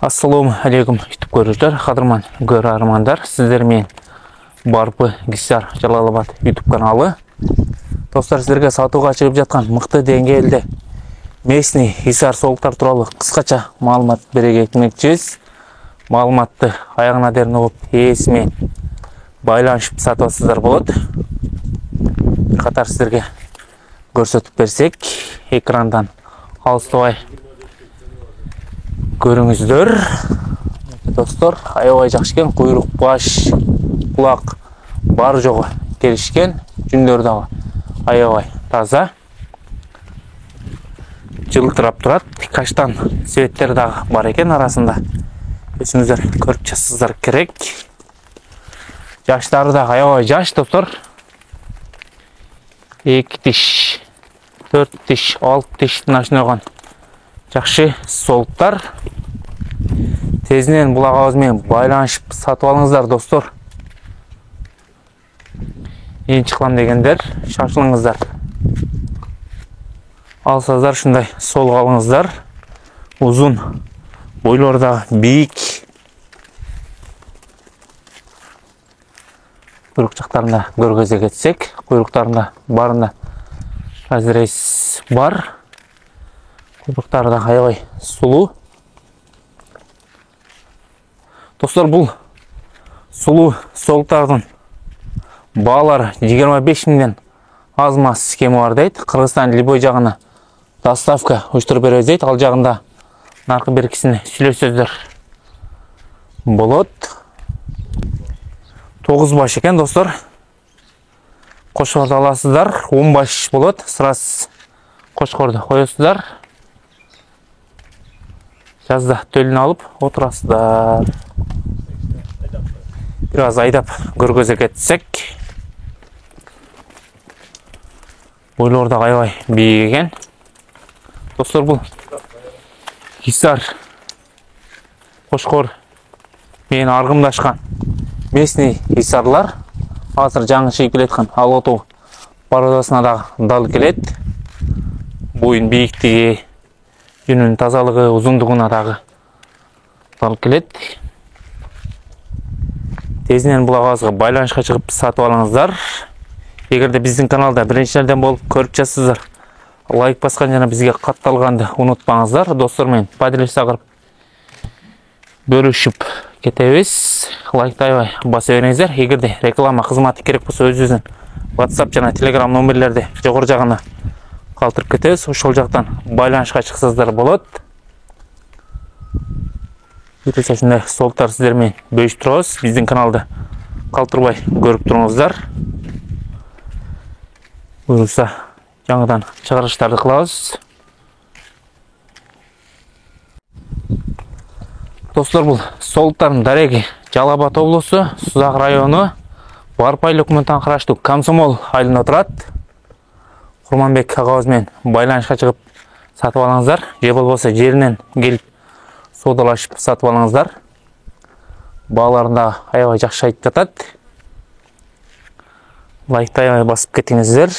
Assalamu alaikum YouTube көрушілер, қадырман көрермандар. Сіздермен Барпы Гисар Жалалабад YouTube каналы. Достар, сіздерге сатуға шығып жатқан мықты деңгейлі местный Гисар солықтар туралы қысқаша маалымат бере кетмекчіміз. Маалыматты аяғына дейін оқып, иесімен байланышып сатасыздар болады. Қатар сіздерге көрсетіп берсек, экрандан алыстабай көріңіздер. Достар, аябай жақсы екен, құйрық, баш, құлақ бар жоғы келішкен, жүндері дағы аябай таза. Жылтырап тұрады, каштан светтері дағы бар екен арасында. Өзіңіздер көріп жассыздар керек. Жаштары да аябай жаш, достар. 2 тиш, 4 тиш, 6 тиштің ашынаған жақшы солықтар. Тезінен бұлақ ауызымен байланышып сатып алыңыздар, достар. Ең шықлам дегендер, шашылыңыздар. Алсаздар шындай солық алыңыздар. Ұзын, бойларда биік. Құйрық жақтарында көргөзе кетсек, құйрықтарында барында разрез бар. Құйрықтары да аябай сұлу. Достар, бұл сұлу солықтардың бағалары 25 000-ден аз-маз кемі бар дейді. Қырғызстан Либой жағына доставка ұштырып береді дейді. Ал жағында нарқы беркісіне сөйлесөздер болады. 9 баш екен, достар. Қошқорды аласыздар, 10 баш болады. Сырас қошқорды қойысыздар. Жазда төлін алып отырасыздар. Biraz айдап көргөзе кетсек. Бойларда аябай биік екен. Достар, бұл Гисар қошқор мен арғымдашқан местный Гисарлар. Азыр жаңы шейіп келеткен Алатау пародасына да дал келет. Бойын биіктігі, жүнін тазалығы, ұзындығына дағы дал келет. Тезінен бұл ағазға байланышқа шығып сатып алыңыздар. Егерде біздің каналда біріншілерден болып көріп жассыздар, лайк басқан жана бізге қатталғанды ұнытпаңыздар. Достармен поделись ағырып бөлішіп кетебіз. Лайкты аябай баса беріңіздер. Егерде реклама қызматы керек болса, өзіңіздің WhatsApp жана Telegram номерлерде жоғыр жағына қалтырып кетеміз. Ошол жақтан байланышқа шықсыздар болады. Өтесінде солықтар сіздермен бөлісіп тұрыңыз. Біздің каналды қалтырбай көріп тұрыңыздар. Бұйырса жаңадан шығарыштарды қылабыз. Достар, бұл солықтардың дареги Жалалабад облысы, Сузак районы, Барпай өкмөтүнө караштуу Комсомол айылында турат. Курманбек агабызмен байланышка чыгып сатып алыңыздар. Же болбосо жеринен келип саудалашып сатып алыңыздар. Бааларында аябай жакшы айтып жатат. Лайкты аябай басып кетиңиздер.